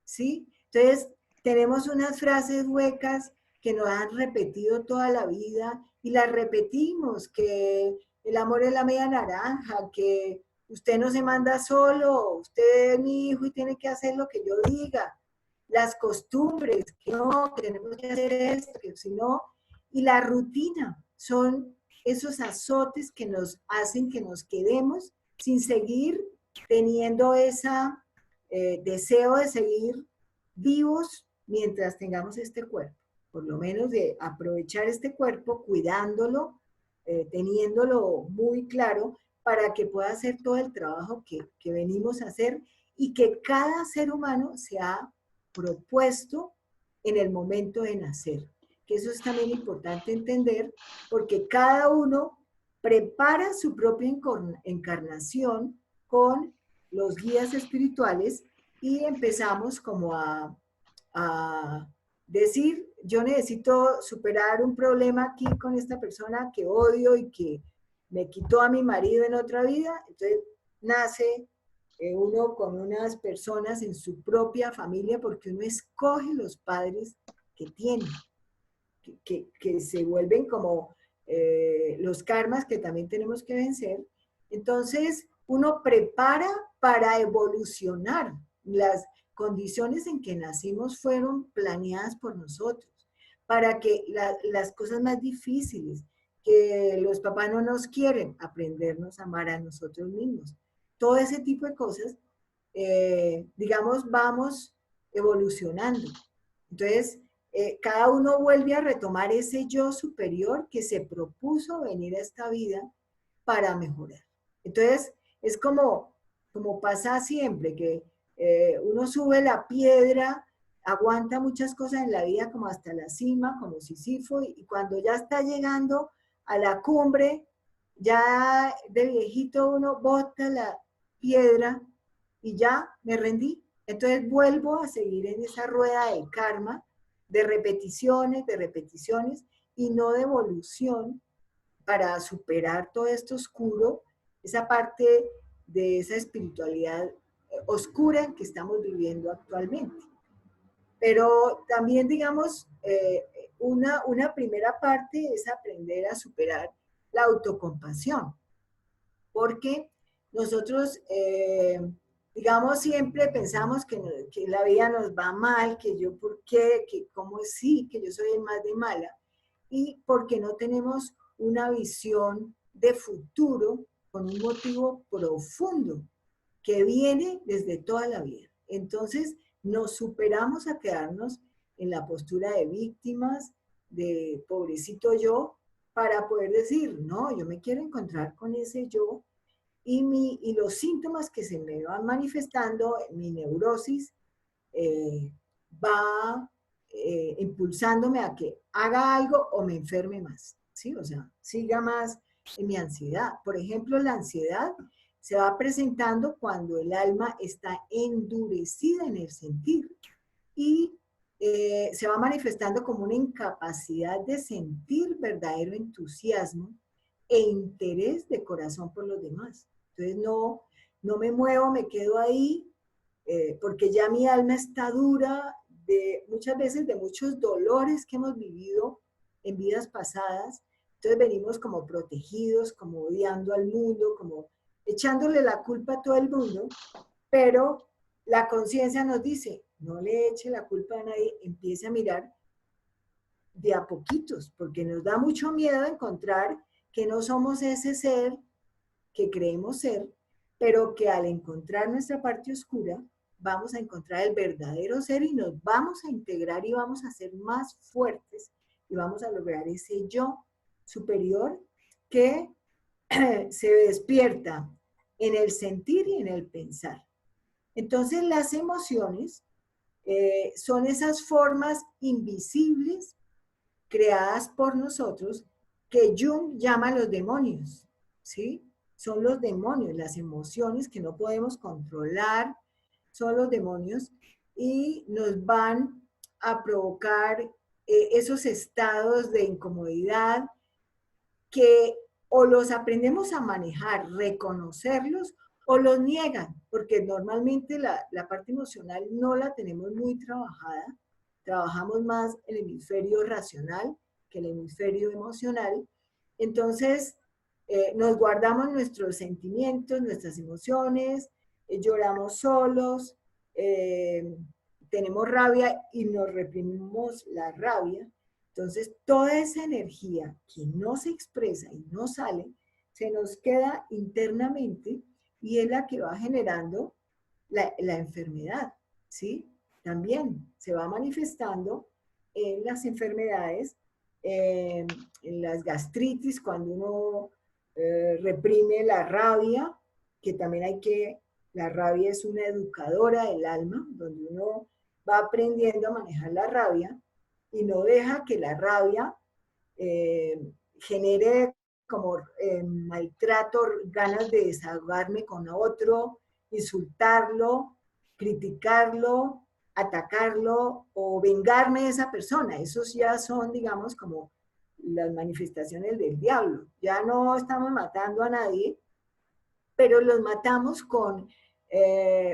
¿sí? Entonces, tenemos unas frases huecas que nos han repetido toda la vida y las repetimos, que el amor es la media naranja, que usted no se manda solo, usted es mi hijo y tiene que hacer lo que yo diga, las costumbres, que no, que tenemos que hacer esto, que si no, y la rutina son esos azotes que nos hacen que nos quedemos sin seguir teniendo ese deseo de seguir vivos mientras tengamos este cuerpo, por lo menos de aprovechar este cuerpo, cuidándolo, teniéndolo muy claro para que pueda hacer todo el trabajo que venimos a hacer y que cada ser humano se ha propuesto en el momento de nacer. Que eso es también importante entender porque cada uno prepara su propia encarnación con los guías espirituales y empezamos como a decir, yo necesito superar un problema aquí con esta persona que odio y que me quitó a mi marido en otra vida, entonces nace uno con unas personas en su propia familia porque uno escoge los padres que tiene, que se vuelven como los karmas que también tenemos que vencer. Entonces, uno prepara para evolucionar. Las condiciones en que nacimos fueron planeadas por nosotros, para que las cosas más difíciles, que los papás no nos quieren, aprendernos a amar a nosotros mismos. Todo ese tipo de cosas, digamos, vamos evolucionando. Entonces, cada uno vuelve a retomar ese yo superior que se propuso venir a esta vida para mejorar. Entonces, es como pasa siempre, que uno sube la piedra, aguanta muchas cosas en la vida como hasta la cima, como Sísifo, y cuando ya está llegando a la cumbre, ya de viejito uno bota la piedra y ya me rendí. Entonces vuelvo a seguir en esa rueda del karma de repeticiones y no de evolución para superar todo esto oscuro, esa parte de esa espiritualidad oscura que estamos viviendo actualmente. Pero también, digamos, una primera parte es aprender a superar la autocompasión, porque nosotros, digamos, siempre pensamos que la vida nos va mal, que yo por qué, que cómo sí, que yo soy el más de mala, y porque no tenemos una visión de futuro con un motivo profundo que viene desde toda la vida. Entonces, nos superamos a quedarnos en la postura de víctimas, de pobrecito yo, para poder decir, no, yo me quiero encontrar con ese yo y los síntomas que se me van manifestando, mi neurosis, va impulsándome a que haga algo o me enferme más, ¿sí? O sea, siga más en mi ansiedad. Por ejemplo, la ansiedad se va presentando cuando el alma está endurecida en el sentir y se va manifestando como una incapacidad de sentir verdadero entusiasmo e interés de corazón por los demás. Entonces no me muevo, me quedo ahí, porque ya mi alma está dura de muchas veces de muchos dolores que hemos vivido en vidas pasadas. Entonces venimos como protegidos, como odiando al mundo, como echándole la culpa a todo el mundo, pero la conciencia nos dice, no le eche la culpa a nadie, empiece a mirar de a poquitos, porque nos da mucho miedo encontrar que no somos ese ser que creemos ser, pero que al encontrar nuestra parte oscura, vamos a encontrar el verdadero ser y nos vamos a integrar y vamos a ser más fuertes y vamos a lograr ese yo superior que se despierta en el sentir y en el pensar. Entonces las emociones son esas formas invisibles creadas por nosotros que Jung llama los demonios, ¿sí? Son los demonios, las emociones que no podemos controlar, son los demonios y nos van a provocar esos estados de incomodidad que o los aprendemos a manejar, reconocerlos, o los niegan, porque normalmente la parte emocional no la tenemos muy trabajada, trabajamos más el hemisferio racional que el hemisferio emocional, entonces nos guardamos nuestros sentimientos, nuestras emociones, lloramos solos, tenemos rabia y nos reprimimos la rabia. Entonces, toda esa energía que no se expresa y no sale, se nos queda internamente y es la que va generando la enfermedad, ¿sí? También se va manifestando en las enfermedades, en las gastritis, cuando uno reprime la rabia, que también la rabia es una educadora del alma, donde uno va aprendiendo a manejar la rabia y no deja que la rabia eh, genere como maltrato, ganas de desahogarme con otro, insultarlo, criticarlo, atacarlo o vengarme de esa persona. Esos ya son, digamos, como las manifestaciones del diablo. Ya no estamos matando a nadie, pero los matamos con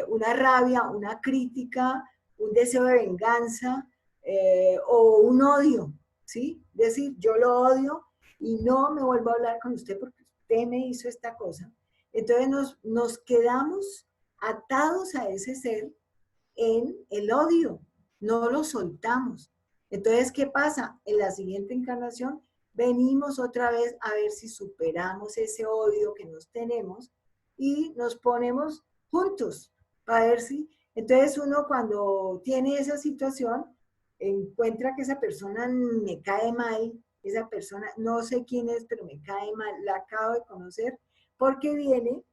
una rabia, una crítica, un deseo de venganza o un odio, ¿sí? Decir, yo lo odio y no me vuelvo a hablar con usted porque usted me hizo esta cosa. Entonces nos quedamos atados a ese ser en el odio, no lo soltamos. Entonces, ¿qué pasa? En la siguiente encarnación venimos otra vez a ver si superamos ese odio que nos tenemos y nos ponemos juntos para ver si... Entonces uno cuando tiene esa situación encuentra que esa persona me cae mal, esa persona no sé quién es, pero me cae mal, la acabo de conocer porque viene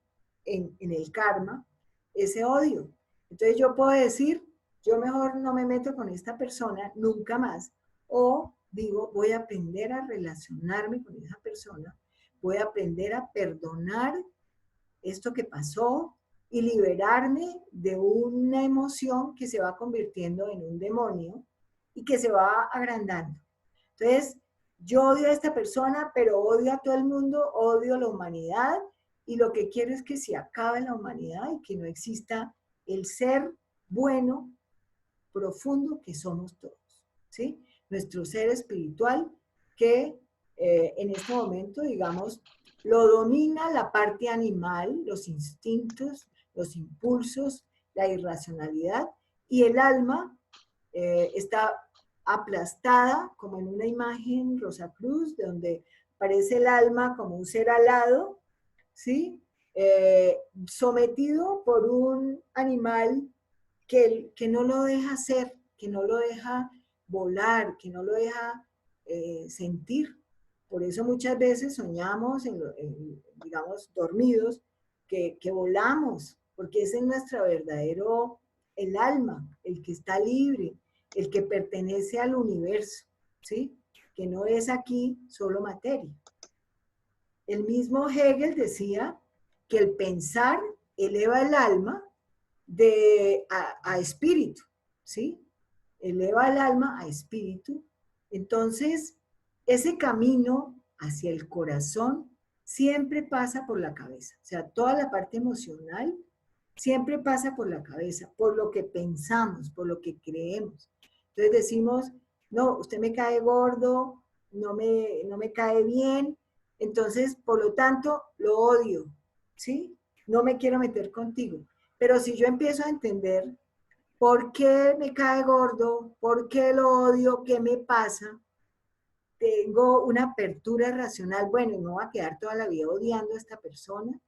en el karma ese odio. Entonces yo puedo decir, yo mejor no me meto con esta persona nunca más, o digo, voy a aprender a relacionarme con esa persona, voy a aprender a perdonar esto que pasó y liberarme de una emoción que se va convirtiendo en un demonio y que se va agrandando. Entonces, yo odio a esta persona, pero odio a todo el mundo, odio a la humanidad y lo que quiero es que se acabe la humanidad y que no exista el ser bueno, profundo que somos todos, ¿sí? Nuestro ser espiritual que en este momento, digamos, lo domina la parte animal, los instintos, los impulsos, la irracionalidad, y el alma está aplastada como en una imagen Rosacruz, donde aparece el alma como un ser alado, ¿sí? Sometido por un animal que no lo deja ser, que no lo deja volar, que no lo deja sentir. Por eso muchas veces soñamos, digamos, dormidos, que volamos, porque ese es nuestro verdadero, el alma, el que está libre, el que pertenece al universo, ¿sí? Que no es aquí solo materia. El mismo Hegel decía que el pensar eleva el alma a espíritu, ¿sí? Eleva el alma a espíritu. Entonces, ese camino hacia el corazón siempre pasa por la cabeza. O sea, toda la parte emocional siempre pasa por la cabeza, por lo que pensamos, por lo que creemos. Entonces decimos, no, usted me cae gordo, no me cae bien, entonces, por lo tanto, lo odio, ¿sí? No me quiero meter contigo. Pero si yo empiezo a entender por qué me cae gordo, por qué lo odio, qué me pasa, tengo una apertura racional, bueno, y no voy a quedar toda la vida odiando a esta persona,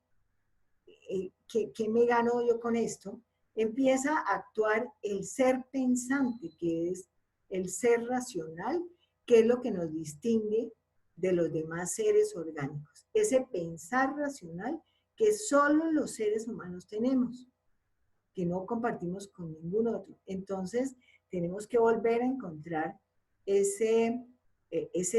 ¿qué me gano yo con esto? Empieza a actuar el ser pensante, que es el ser racional, que es lo que nos distingue de los demás seres orgánicos. Ese pensar racional que solo los seres humanos tenemos, que no compartimos con ningún otro. Entonces, tenemos que volver a encontrar ese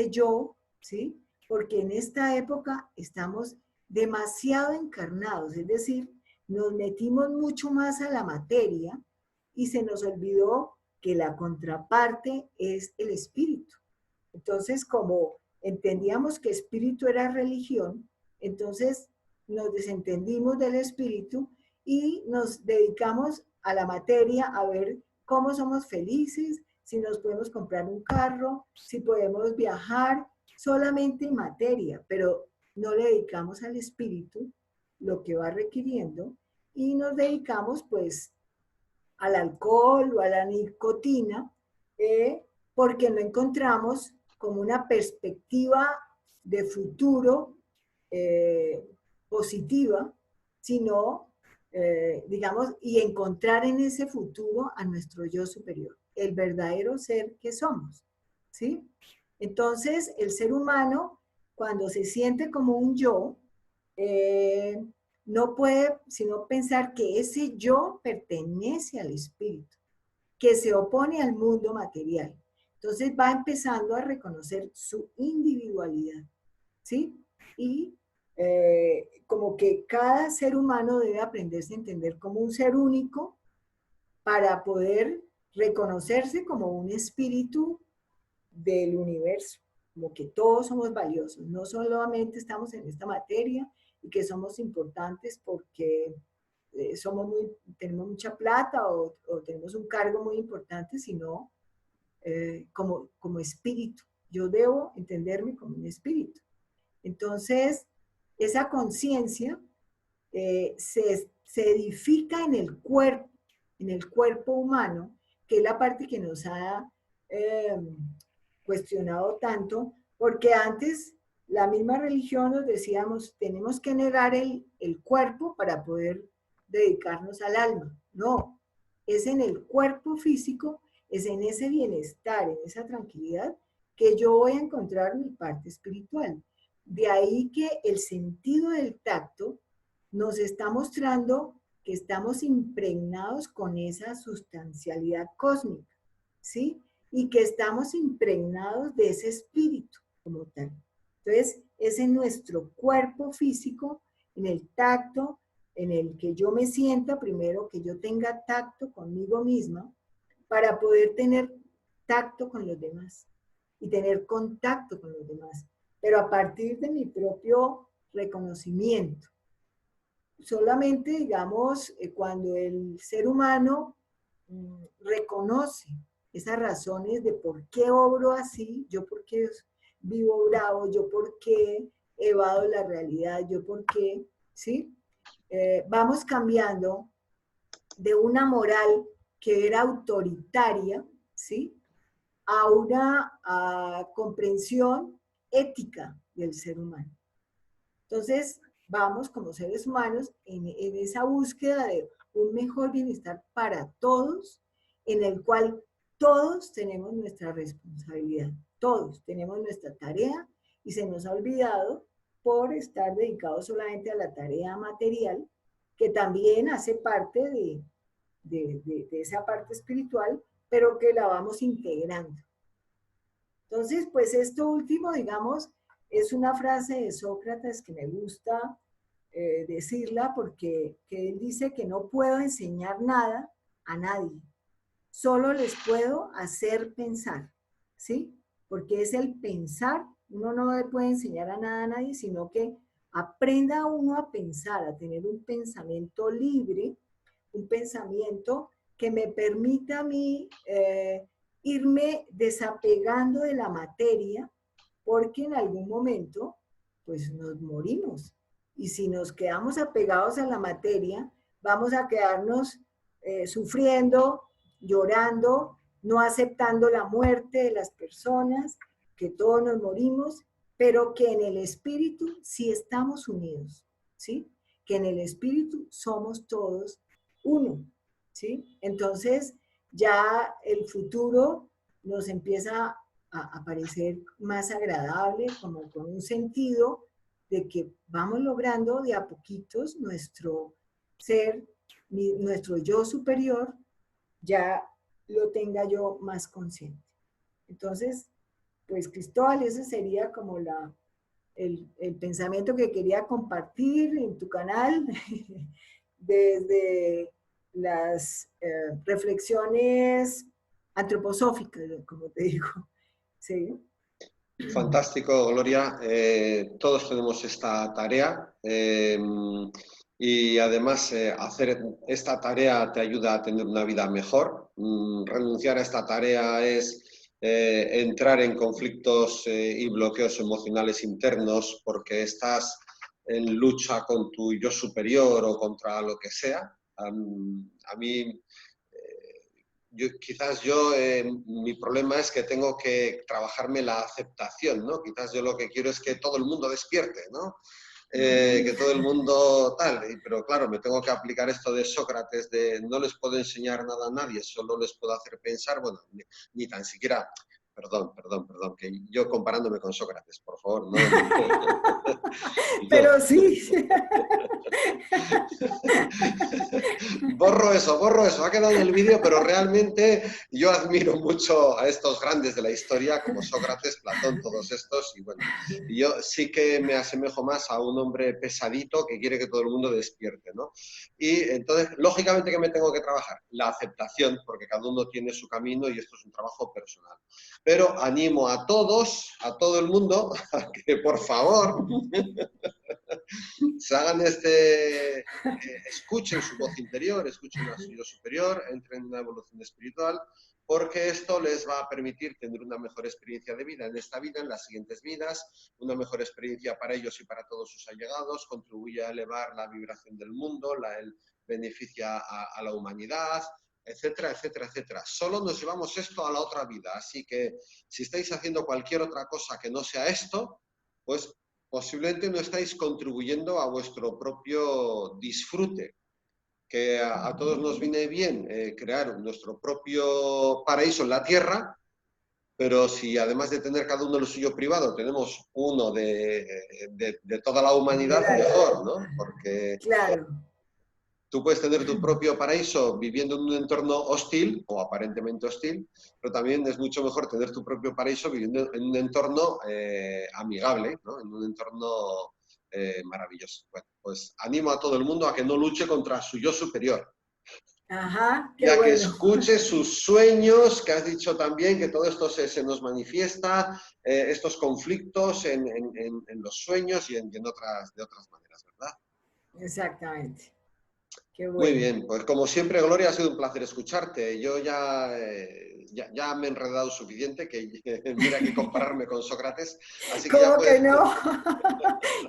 yo, ¿sí? Porque en esta época estamos demasiado encarnados, es decir, nos metimos mucho más a la materia y se nos olvidó que la contraparte es el espíritu. Entonces, como entendíamos que espíritu era religión, entonces nos desentendimos del espíritu y nos dedicamos a la materia, a ver cómo somos felices, si nos podemos comprar un carro, si podemos viajar, solamente en materia, pero no le dedicamos al espíritu lo que va requiriendo y nos dedicamos pues al alcohol o a la nicotina, porque no encontramos como una perspectiva de futuro eh, positiva, sino, digamos, y encontrar en ese futuro a nuestro yo superior, el verdadero ser que somos, ¿sí? Entonces, el ser humano, cuando se siente como un yo, eh, no puede sino pensar que ese yo pertenece al espíritu, que se opone al mundo material. Entonces va empezando a reconocer su individualidad, ¿sí? Y como que cada ser humano debe aprenderse a entender como un ser único para poder reconocerse como un espíritu del universo, como que todos somos valiosos, no solamente estamos en esta materia y que somos importantes porque tenemos mucha plata o tenemos un cargo muy importante, sino como espíritu. Yo debo entenderme como un espíritu. Entonces, esa conciencia se edifica en el cuerpo humano, que es la parte que nos ha eh, cuestionado tanto, porque antes la misma religión nos decíamos, tenemos que negar el cuerpo para poder dedicarnos al alma. No, es en el cuerpo físico, es en ese bienestar, en esa tranquilidad, que yo voy a encontrar mi parte espiritual. De ahí que el sentido del tacto nos está mostrando que estamos impregnados con esa sustancialidad cósmica, ¿sí? Y que estamos impregnados de ese espíritu como tal. Entonces, es en nuestro cuerpo físico, en el tacto, en el que yo me sienta, primero que yo tenga tacto conmigo misma, para poder tener tacto con los demás y tener contacto con los demás, pero a partir de mi propio reconocimiento. Solamente, digamos, cuando el ser humano reconoce esas razones de por qué obro así, yo por qué vivo bravo, yo por qué evado la realidad, yo por qué, ¿sí? Vamos cambiando de una moral que era autoritaria, ¿sí? A una comprensión ética del ser humano. Entonces, vamos como seres humanos en esa búsqueda de un mejor bienestar para todos, en el cual todos tenemos nuestra responsabilidad, todos tenemos nuestra tarea y se nos ha olvidado por estar dedicados solamente a la tarea material, que también hace parte de esa parte espiritual, pero que la vamos integrando. Entonces, pues esto último, digamos, es una frase de Sócrates que me gusta decirla porque que él dice que no puedo enseñar nada a nadie, solo les puedo hacer pensar, ¿sí? Porque es el pensar, uno no le puede enseñar a nada a nadie, sino que aprenda uno a pensar, a tener un pensamiento libre, un pensamiento que me permita a mí irme desapegando de la materia, porque en algún momento, pues nos morimos. Y si nos quedamos apegados a la materia, vamos a quedarnos sufriendo, llorando, no aceptando la muerte de las personas, que todos nos morimos, pero que en el espíritu sí estamos unidos, ¿sí? Que en el espíritu somos todos uno, ¿sí? Entonces ya el futuro nos empieza a parecer más agradable, como con un sentido de que vamos logrando de a poquitos nuestro ser, nuestro yo superior, ya lo tenga yo más consciente. Entonces, pues Cristóbal, ese sería como el pensamiento que quería compartir en tu canal, desde las reflexiones antroposóficas, como te digo. ¿Sí? Fantástico, Gloria. Todos tenemos esta tarea y además hacer esta tarea te ayuda a tener una vida mejor. Renunciar a esta tarea es entrar en conflictos y bloqueos emocionales internos porque estás en lucha con tu yo superior o contra lo que sea. A mí mi problema es que tengo que trabajarme la aceptación, ¿no? Quizás yo lo que quiero es que todo el mundo despierte, ¿no? Que todo el mundo tal, pero claro, me tengo que aplicar esto de Sócrates, de no les puedo enseñar nada a nadie, solo les puedo hacer pensar, bueno, ni tan siquiera, perdón, que yo comparándome con Sócrates, por favor, no. Pero sí. Borro eso, ha quedado en el vídeo, pero realmente yo admiro mucho a estos grandes de la historia, como Sócrates, Platón, todos estos, y bueno, yo sí que me asemejo más a un hombre pesadito que quiere que todo el mundo despierte, ¿no? Y entonces, lógicamente, ¿qué me tengo que trabajar? La aceptación, porque cada uno tiene su camino y esto es un trabajo personal. Pero animo a todos, a todo el mundo, a que por favor se hagan escuchen su voz interior, escuchen a su yo superior, entren en una evolución espiritual, porque esto les va a permitir tener una mejor experiencia de vida en esta vida, en las siguientes vidas, una mejor experiencia para ellos y para todos sus allegados, contribuye a elevar la vibración del mundo, beneficia a la humanidad, etcétera, etcétera, etcétera. Solo nos llevamos esto a la otra vida, así que si estáis haciendo cualquier otra cosa que no sea esto, pues posiblemente no estáis contribuyendo a vuestro propio disfrute, que a todos nos viene bien crear nuestro propio paraíso en la tierra, pero si además de tener cada uno lo suyo privado, tenemos uno de toda la humanidad, mejor, ¿no? Porque claro. tú puedes tener tu propio paraíso viviendo en un entorno hostil o aparentemente hostil, pero también es mucho mejor tener tu propio paraíso viviendo en un entorno amigable, ¿no? En un entorno maravilloso. Bueno, pues animo a todo el mundo a que no luche contra su yo superior. Ajá, Y qué a que bueno. escuche sus sueños, que has dicho también que todo esto se nos manifiesta, estos conflictos en los sueños y de otras maneras, ¿verdad? Exactamente. Qué Muy bueno. bien, pues como siempre, Gloria, ha sido un placer escucharte. Yo ya me he enredado suficiente, que mira que compararme con Sócrates, así que ya ¿Cómo que puedes... no?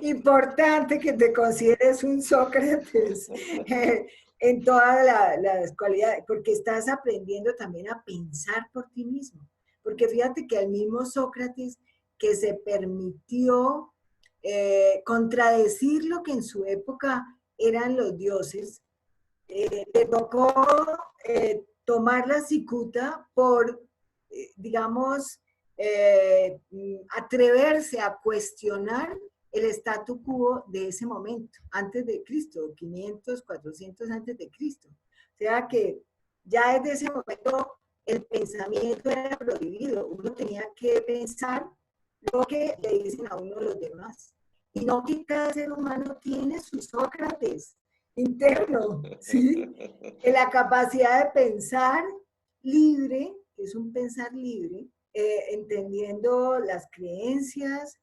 Importante que te consideres un Sócrates en todas las cualidades, porque estás aprendiendo también a pensar por ti mismo. Porque fíjate que el mismo Sócrates que se permitió contradecir lo que en su época eran los dioses, le tocó tomar la cicuta por, digamos, atreverse a cuestionar el statu quo de ese momento, antes de Cristo, 500, 400 antes de Cristo. O sea que ya desde ese momento el pensamiento era prohibido. Uno tenía que pensar lo que le dicen a uno los demás. Y no que cada ser humano tiene su Sócrates interno, ¿sí? En la capacidad de pensar libre, que es un pensar libre, entendiendo las creencias,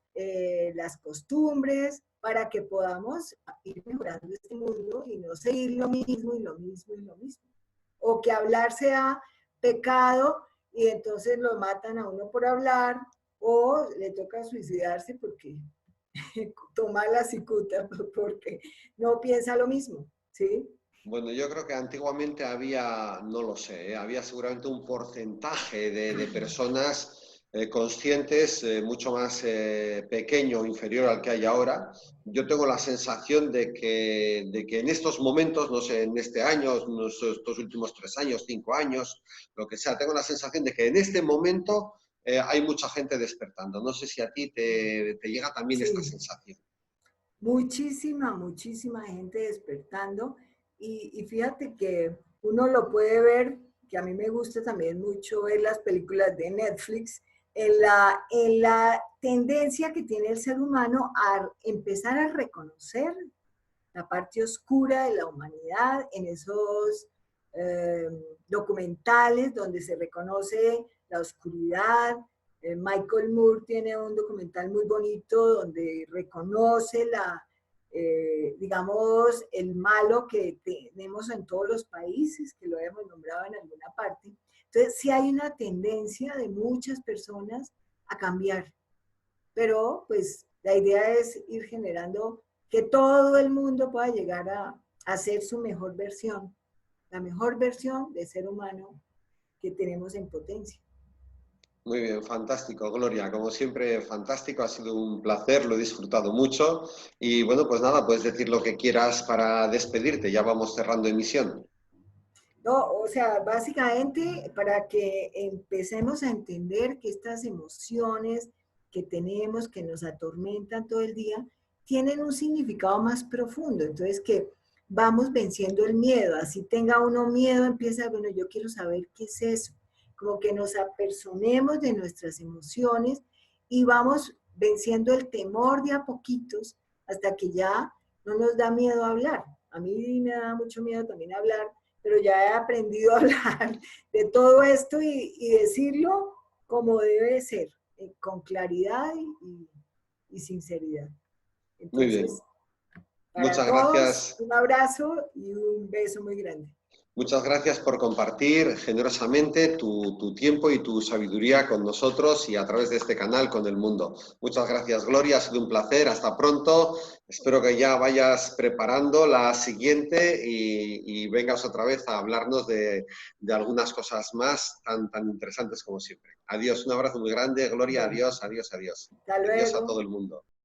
las costumbres, para que podamos ir mejorando este mundo y no seguir lo mismo y lo mismo y lo mismo. O que hablar sea pecado y entonces lo matan a uno por hablar, o le toca suicidarse porque toma la cicuta porque no piensa lo mismo, ¿sí? Bueno, yo creo que antiguamente había, no lo sé, había seguramente un porcentaje de personas conscientes mucho más pequeño o inferior al que hay ahora. Yo tengo la sensación de que en estos momentos, no sé, en este año, estos últimos 3 años, 5 años, lo que sea, tengo la sensación de que en este momento hay mucha gente despertando. No sé si a ti te llega también esta Sí, sensación. muchísima, muchísima gente despertando y fíjate que uno lo puede ver, que a mí me gusta también mucho ver las películas de Netflix, en la tendencia que tiene el ser humano a empezar a reconocer la parte oscura de la humanidad en esos eh, documentales donde se reconoce la oscuridad. Michael Moore tiene un documental muy bonito donde reconoce digamos, el malo que tenemos en todos los países, que lo hemos nombrado en alguna parte. Entonces, sí hay una tendencia de muchas personas a cambiar, pero pues la idea es ir generando que todo el mundo pueda llegar a ser su mejor versión, la mejor versión de ser humano que tenemos en potencia. Muy bien, fantástico, Gloria. Como siempre, fantástico. Ha sido un placer, lo he disfrutado mucho. Y bueno, pues nada, puedes decir lo que quieras para despedirte. Ya vamos cerrando emisión. No, o sea, básicamente para que empecemos a entender que estas emociones que tenemos, que nos atormentan todo el día, tienen un significado más profundo. Entonces, que vamos venciendo el miedo. Así tenga uno miedo, empieza, bueno, yo quiero saber qué es eso. Como que nos apersonemos de nuestras emociones y vamos venciendo el temor de a poquitos hasta que ya no nos da miedo hablar. A mí me da mucho miedo también hablar, pero ya he aprendido a hablar de todo esto y decirlo como debe ser, con claridad y sinceridad. Muy bien. Entonces, para Muchas todos, gracias. un abrazo y un beso muy grande. Muchas gracias por compartir generosamente tu tiempo y tu sabiduría con nosotros y a través de este canal con el mundo. Muchas gracias, Gloria. Ha sido un placer. Hasta pronto. Espero que ya vayas preparando la siguiente y vengas otra vez a hablarnos de algunas cosas más tan interesantes como siempre. Adiós. Un abrazo muy grande, Gloria. Bueno, Adiós, adiós, adiós. hasta Adiós a todo luego. el mundo.